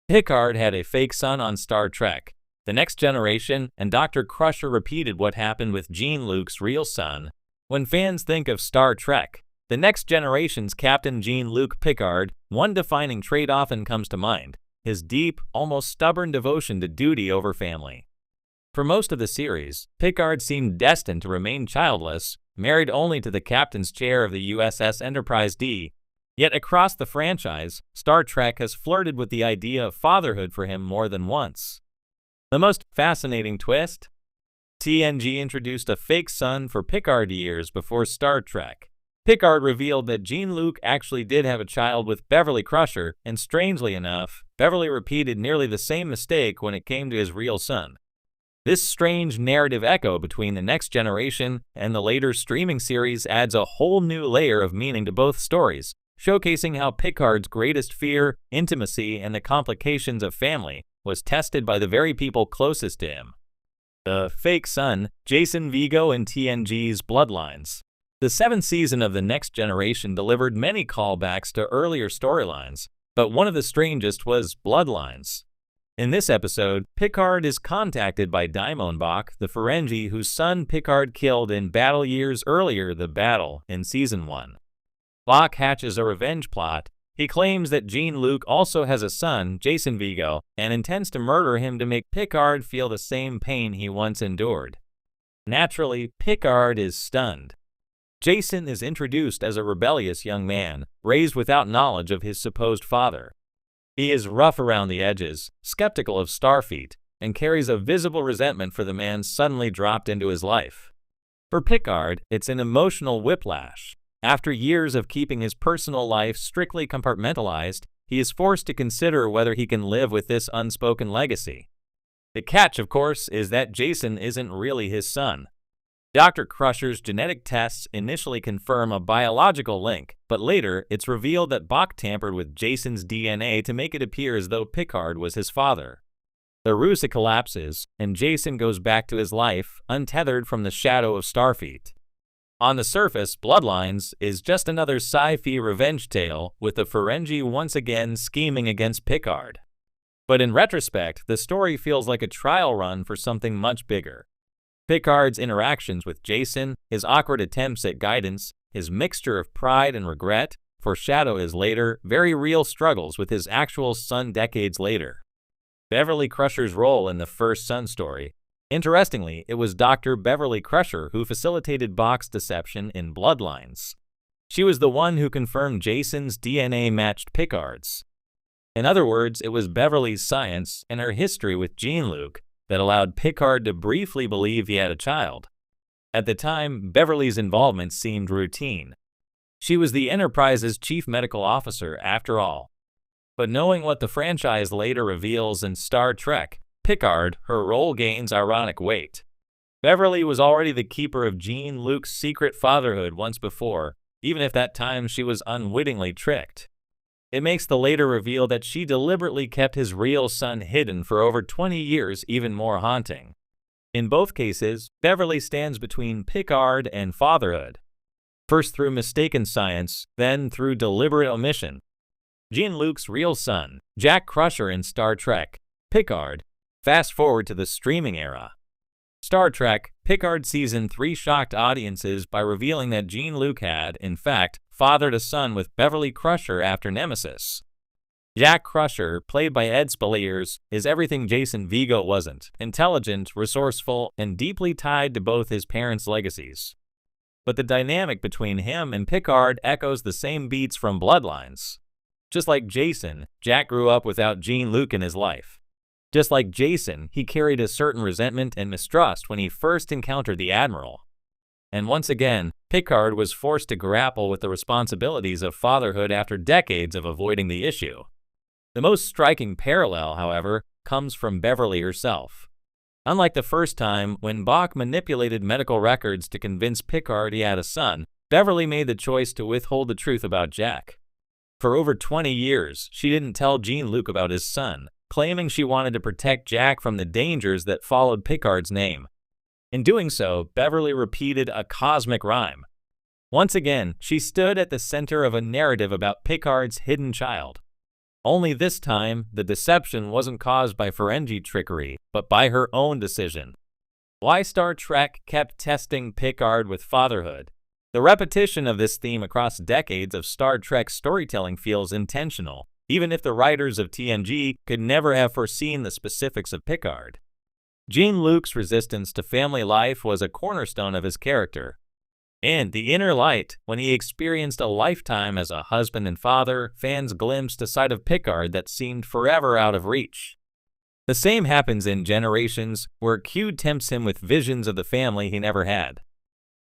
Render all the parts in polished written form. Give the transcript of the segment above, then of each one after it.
Picard had a fake son on Star Trek. The Next Generation and Dr. Crusher repeated what happened with Jean-Luc's real son. When fans think of Star Trek, The Next Generation's Captain Jean-Luc Picard, one defining trait often comes to mind: his deep, almost stubborn devotion to duty over family. For most of the series, Picard seemed destined to remain childless, married only to the captain's chair of the USS Enterprise D. Yet across the franchise, Star Trek has flirted with the idea of fatherhood for him more than once. The most fascinating twist? TNG introduced a fake son for Picard years before Star Trek. Picard revealed that Jean-Luc actually did have a child with Beverly Crusher, and strangely enough, Beverly repeated nearly the same mistake when it came to his real son. This strange narrative echo between The Next Generation and the later streaming series adds a whole new layer of meaning to both stories, showcasing how Picard's greatest fear, intimacy, and the complications of family was tested by the very people closest to him. The fake son, Jason Vigo in TNG's Bloodlines. The seventh season of The Next Generation delivered many callbacks to earlier storylines, but one of the strangest was Bloodlines. In this episode, Picard is contacted by Daimon Bach, the Ferengi whose son Picard killed in battle years earlier, The Battle, in Season 1. Bach hatches a revenge plot. He claims that Jean-Luc also has a son, Jason Vigo, and intends to murder him to make Picard feel the same pain he once endured. Naturally, Picard is stunned. Jason is introduced as a rebellious young man, raised without knowledge of his supposed father. He is rough around the edges, skeptical of Starfleet, and carries a visible resentment for the man suddenly dropped into his life. For Picard, it's an emotional whiplash. After years of keeping his personal life strictly compartmentalized, he is forced to consider whether he can live with this unspoken legacy. The catch, of course, is that Jason isn't really his son. Dr. Crusher's genetic tests initially confirm a biological link, but later it's revealed that Bach tampered with Jason's DNA to make it appear as though Picard was his father. The ruse collapses, and Jason goes back to his life, untethered from the shadow of Starfleet. On the surface, Bloodlines is just another sci-fi revenge tale, with the Ferengi once again scheming against Picard. But in retrospect, the story feels like a trial run for something much bigger. Picard's interactions with Jason, his awkward attempts at guidance, his mixture of pride and regret, foreshadow his later, very real struggles with his actual son decades later. Beverly Crusher's role in the first son story. Interestingly, it was Dr. Beverly Crusher who facilitated Bach's deception in Bloodlines. She was the one who confirmed Jason's DNA matched Picard's. In other words, it was Beverly's science and her history with Jean-Luc that allowed Picard to briefly believe he had a child. At the time, Beverly's involvement seemed routine. She was the Enterprise's chief medical officer, after all. But knowing what the franchise later reveals in Star Trek, Picard, her role gains ironic weight. Beverly was already the keeper of Jean-Luc's secret fatherhood once before, even if that time she was unwittingly tricked. It makes the later reveal that she deliberately kept his real son hidden for over 20 years even more haunting. In both cases, Beverly stands between Picard and fatherhood. First through mistaken science, then through deliberate omission. Jean-Luc's real son, Jack Crusher in Star Trek. Picard. Fast forward to the streaming era. Star Trek, Picard Season 3 shocked audiences by revealing that Jean-Luc had, in fact, fathered a son with Beverly Crusher after Nemesis. Jack Crusher, played by Ed Spaliers, is everything Jason Vigo wasn't: intelligent, resourceful, and deeply tied to both his parents' legacies. But the dynamic between him and Picard echoes the same beats from Bloodlines. Just like Jason, Jack grew up without Jean-Luc in his life. Just like Jason, he carried a certain resentment and mistrust when he first encountered the Admiral. And once again, Picard was forced to grapple with the responsibilities of fatherhood after decades of avoiding the issue. The most striking parallel, however, comes from Beverly herself. Unlike the first time, when Bach manipulated medical records to convince Picard he had a son, Beverly made the choice to withhold the truth about Jack. For over 20 years, she didn't tell Jean-Luc about his son, claiming she wanted to protect Jack from the dangers that followed Picard's name. In doing so, Beverly repeated a cosmic rhyme. Once again, she stood at the center of a narrative about Picard's hidden child. Only this time, the deception wasn't caused by Ferengi trickery, but by her own decision. Why Star Trek kept testing Picard with fatherhood. The repetition of this theme across decades of Star Trek storytelling feels intentional, even if the writers of TNG could never have foreseen the specifics of Picard. Jean-Luc's resistance to family life was a cornerstone of his character. In The Inner Light, when he experienced a lifetime as a husband and father, fans glimpsed a side of Picard that seemed forever out of reach. The same happens in Generations, where Q tempts him with visions of the family he never had.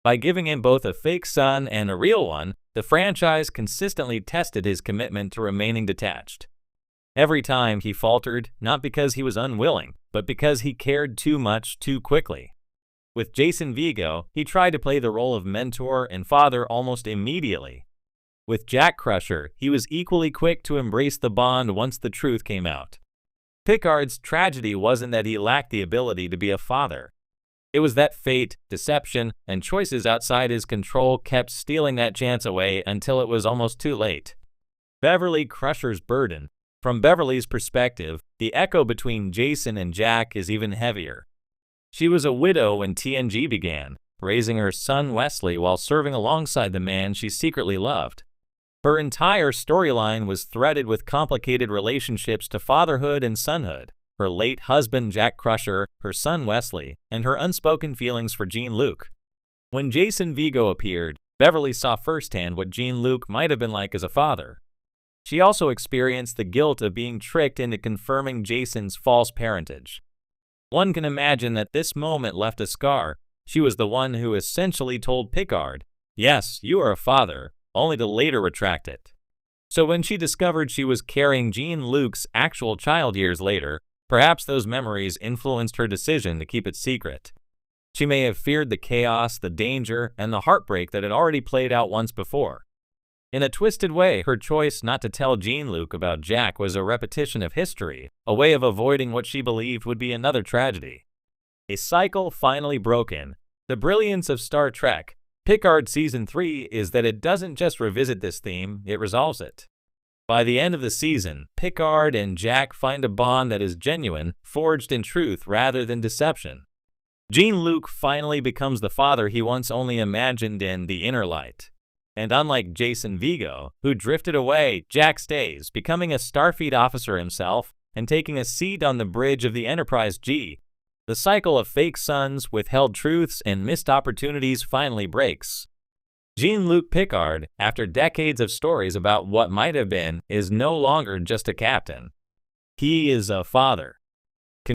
By giving him both a fake son and a real one, the franchise consistently tested his commitment to remaining detached. Every time he faltered, not because he was unwilling, but because he cared too much too quickly. With Jason Vigo, he tried to play the role of mentor and father almost immediately. With Jack Crusher, he was equally quick to embrace the bond once the truth came out. Picard's tragedy wasn't that he lacked the ability to be a father. It was that fate, deception, and choices outside his control kept stealing that chance away until it was almost too late. Beverly Crusher's burden. From Beverly's perspective, the echo between Jason and Jack is even heavier. She was a widow when TNG began, raising her son Wesley while serving alongside the man she secretly loved. Her entire storyline was threaded with complicated relationships to fatherhood and sonhood. Her late husband Jack Crusher, her son Wesley, and her unspoken feelings for Jean-Luc. When Jason Vigo appeared, Beverly saw firsthand what Jean-Luc might have been like as a father. She also experienced the guilt of being tricked into confirming Jason's false parentage. One can imagine that this moment left a scar. She was the one who essentially told Picard, "Yes, you are a father," only to later retract it. So when she discovered she was carrying Jean-Luc's actual child years later, perhaps those memories influenced her decision to keep it secret. She may have feared the chaos, the danger, and the heartbreak that had already played out once before. In a twisted way, her choice not to tell Jean-Luc about Jack was a repetition of history, a way of avoiding what she believed would be another tragedy. A cycle finally broken. The brilliance of Star Trek, Picard Season 3, is that it doesn't just revisit this theme, it resolves it. By the end of the season, Picard and Jack find a bond that is genuine, forged in truth rather than deception. Jean-Luc finally becomes the father he once only imagined in The Inner Light. And unlike Jason Vigo, who drifted away, Jack stays, becoming a Starfleet officer himself and taking a seat on the bridge of the Enterprise G. The cycle of fake sons, withheld truths, and missed opportunities finally breaks. Jean-Luc Picard, after decades of stories about what might have been, is no longer just a captain. He is a father.